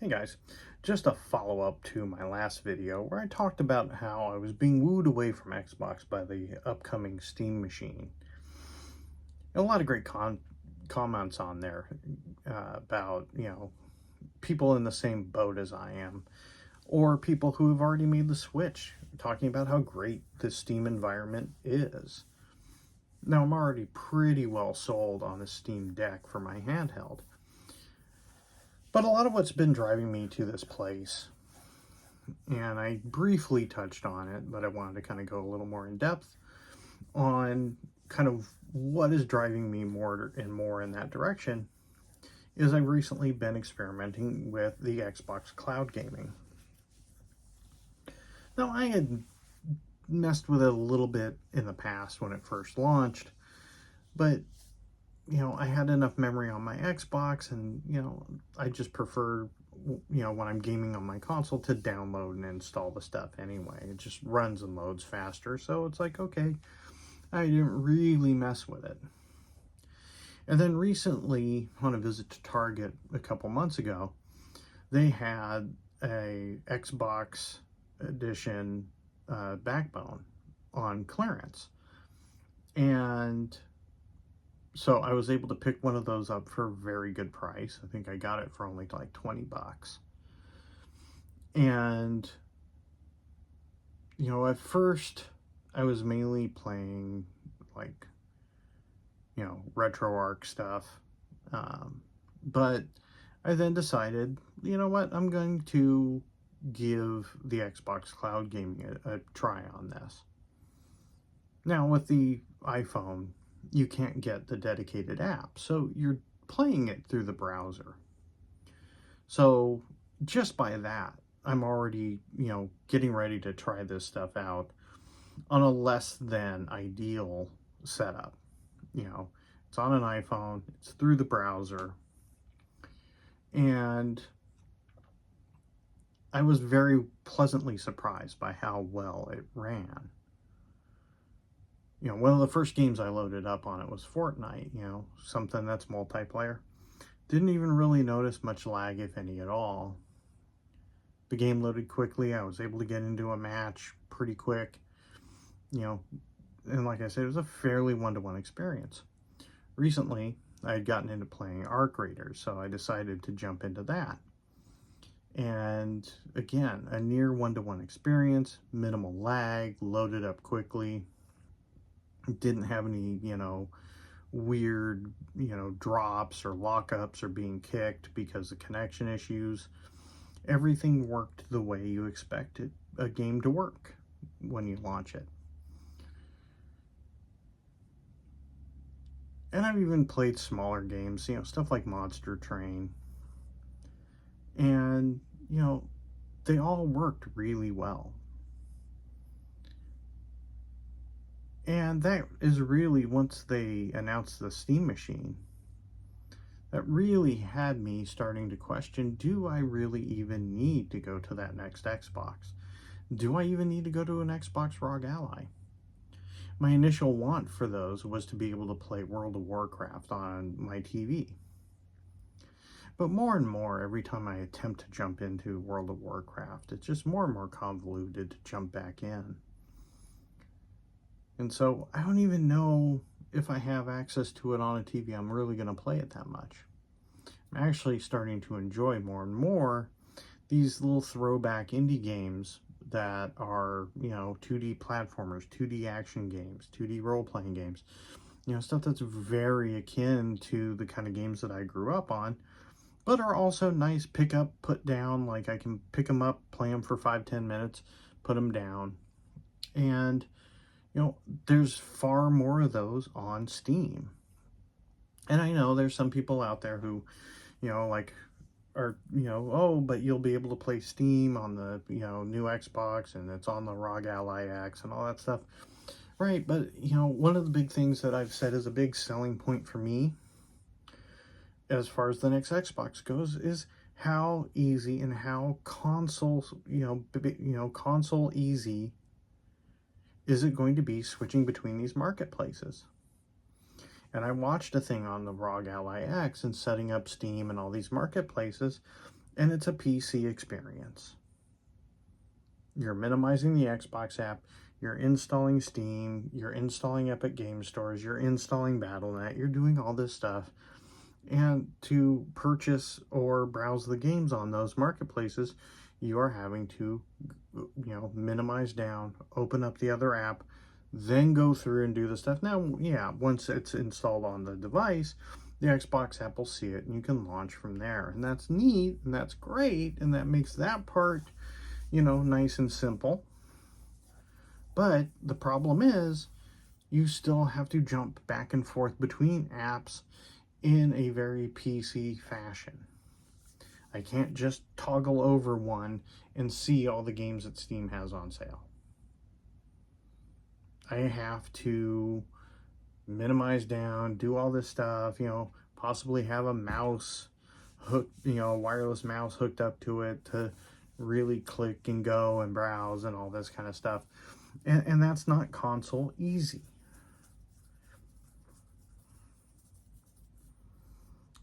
Hey guys, just a follow-up to my last video where I talked about how I was being wooed away from Xbox by the upcoming Steam machine. And a lot of great comments on there about, people in the same boat as I am, or people who have already made the switch, talking about how great the Steam environment is. Now, I'm already pretty well sold on a Steam Deck for my handheld, but a lot of what's been driving me to this place, and I briefly touched on it, but I wanted to kind of go a little more in depth on kind of what is driving me more and more in that direction, is I've recently been experimenting with the Xbox Cloud Gaming. Now, I had messed with it a little bit in the past when it first launched, but I had enough memory on my Xbox, and I just prefer when I'm gaming on my console to download and install the stuff anyway. It just runs and loads faster, so it's like, okay, I didn't really mess with it. And then recently, on a visit to Target a couple months ago, they had a Xbox edition Backbone on clearance, and so I was able to pick one of those up for a very good price. I think I got it for only like 20 bucks. And, at first I was mainly playing like, RetroArch stuff. But I then decided, you know what, I'm going to give the Xbox Cloud Gaming a try on this. Now, with the iPhone, you can't get the dedicated app, so you're playing it through the browser. So just by that, I'm already, getting ready to try this stuff out on a less than ideal setup. It's on an iPhone, it's through the browser, and I was very pleasantly surprised by how well it ran. One of the first games I loaded up on it was Fortnite, something that's multiplayer. Didn't even really notice much lag, if any at all. The game loaded quickly. I was able to get into a match pretty quick, and like I said, it was a fairly one-to-one experience. Recently, I had gotten into playing Arc Raiders, so I decided to jump into that. And again, a near one-to-one experience, minimal lag, loaded up quickly. Didn't have any, weird, drops or lockups or being kicked because of connection issues. Everything worked the way you expected a game to work when you launch it. And I've even played smaller games, stuff like Monster Train. And, they all worked really well. And that is really, once they announced the Steam machine, that really had me starting to question, do I really even need to go to that next Xbox? Do I even need to go to an Xbox ROG Ally? My initial want for those was to be able to play World of Warcraft on my TV. But more and more, every time I attempt to jump into World of Warcraft, it's just more and more convoluted to jump back in. And so I don't even know if I have access to it on a TV, I'm really going to play it that much. I'm actually starting to enjoy more and more these little throwback indie games that are, 2D platformers, 2D action games, 2D role-playing games, stuff that's very akin to the kind of games that I grew up on, but are also nice pick up, put down. Like, I can pick them up, play them for 5-10 minutes, put them down. And, there's far more of those on Steam. And I know there's some people out there who, like, are, oh, but you'll be able to play Steam on the, new Xbox, and it's on the ROG Ally X and all that stuff. Right, but, one of the big things that I've said is a big selling point for me as far as the next Xbox goes is how easy and how console easy is it going to be switching between these marketplaces. And I watched a thing on the ROG Ally X and setting up Steam and all these marketplaces, and it's a PC experience. You're minimizing the Xbox app, you're installing Steam, you're installing Epic Game Stores, you're installing Battle.net, you're doing all this stuff. And to purchase or browse the games on those marketplaces, you are having to, minimize down, open up the other app, then go through and do the stuff. Now, yeah, once it's installed on the device, the Xbox app will see it and you can launch from there. And that's neat and that's great. And that makes that part, nice and simple. But the problem is you still have to jump back and forth between apps in a very PC fashion. I can't just toggle over one and see all the games that Steam has on sale. I have to minimize down, do all this stuff, possibly have a mouse hook, a wireless mouse hooked up to it to really click and go and browse and all this kind of stuff. And that's not console easy.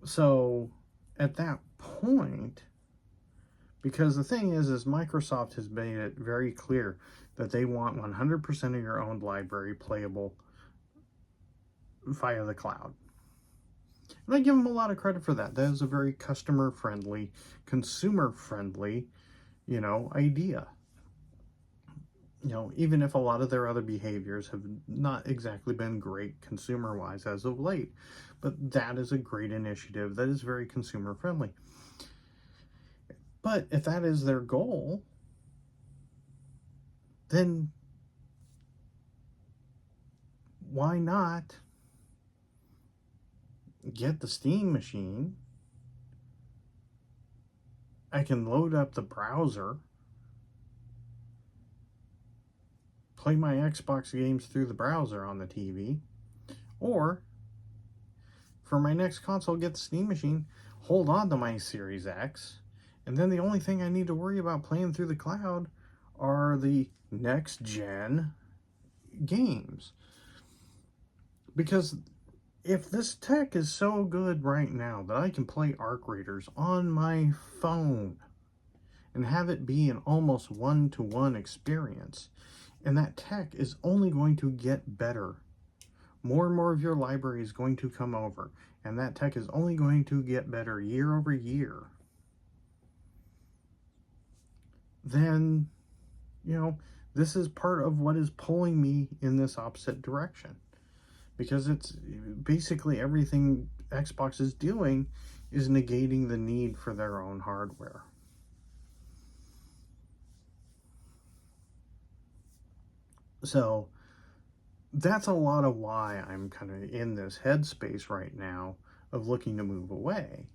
So at that point, because the thing is Microsoft has made it very clear that they want 100% of your owned library playable via the cloud. And I give them a lot of credit for that. That is a very customer-friendly, consumer-friendly, idea. Even if a lot of their other behaviors have not exactly been great consumer-wise as of late. But that is a great initiative that is very consumer-friendly. But if that is their goal, then why not get the Steam machine? I can load up the browser, play my Xbox games through the browser on the TV, or for my next console, get the Steam machine, hold on to my Series X, and then the only thing I need to worry about playing through the cloud are the next gen games. Because if this tech is so good right now that I can play Arc Raiders on my phone and have it be an almost one-to-one experience, and that tech is only going to get better. More and more of your library is going to come over, and that tech is only going to get better year over year. Then, this is part of what is pulling me in this opposite direction. Because it's basically everything Xbox is doing is negating the need for their own hardware. So that's a lot of why I'm kind of in this headspace right now of looking to move away,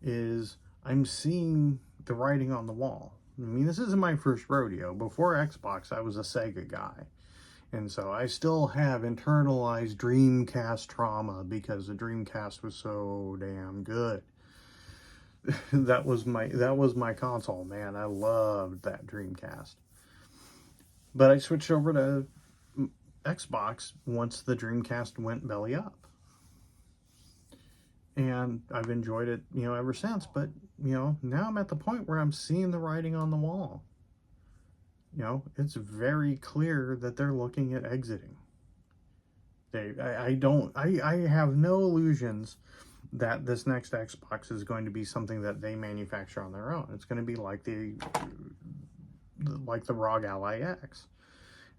is I'm seeing the writing on the wall. I mean, this isn't my first rodeo. Before Xbox, I was a Sega guy. And so I still have internalized Dreamcast trauma because the Dreamcast was so damn good. that was my console, man. I loved that Dreamcast. But I switched over to Xbox once the Dreamcast went belly up. And I've enjoyed it, ever since. But, now I'm at the point where I'm seeing the writing on the wall. It's very clear that they're looking at exiting. I have no illusions that this next Xbox is going to be something that they manufacture on their own. It's going to be like the ROG Ally X.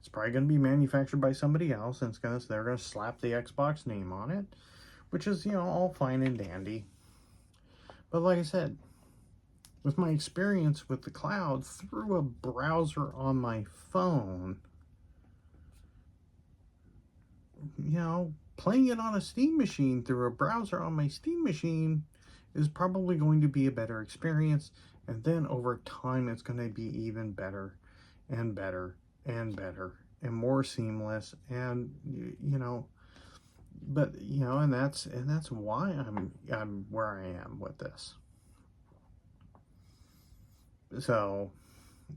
It's probably going to be manufactured by somebody else, and they're going to slap the Xbox name on it, which is, all fine and dandy. But like I said, with my experience with the cloud through a browser on my phone, playing it on a Steam machine through a browser on my Steam machine is probably going to be a better experience. And then over time, it's going to be even better and better and better and more seamless. And, but, and that's why I'm where I am with this. So,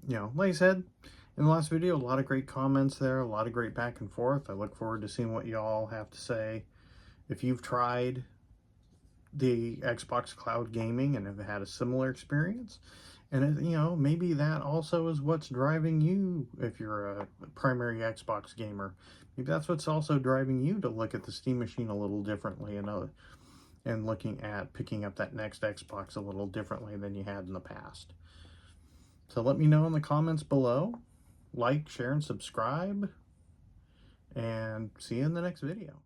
like I said in the last video, a lot of great comments there, a lot of great back and forth. I look forward to seeing what y'all have to say. If you've tried the Xbox Cloud Gaming and have had a similar experience. And, you know, maybe that also is what's driving you if you're a primary Xbox gamer. Maybe that's what's also driving you to look at the Steam Machine a little differently and looking at picking up that next Xbox a little differently than you had in the past. So let me know in the comments below. Like, share, and subscribe. And see you in the next video.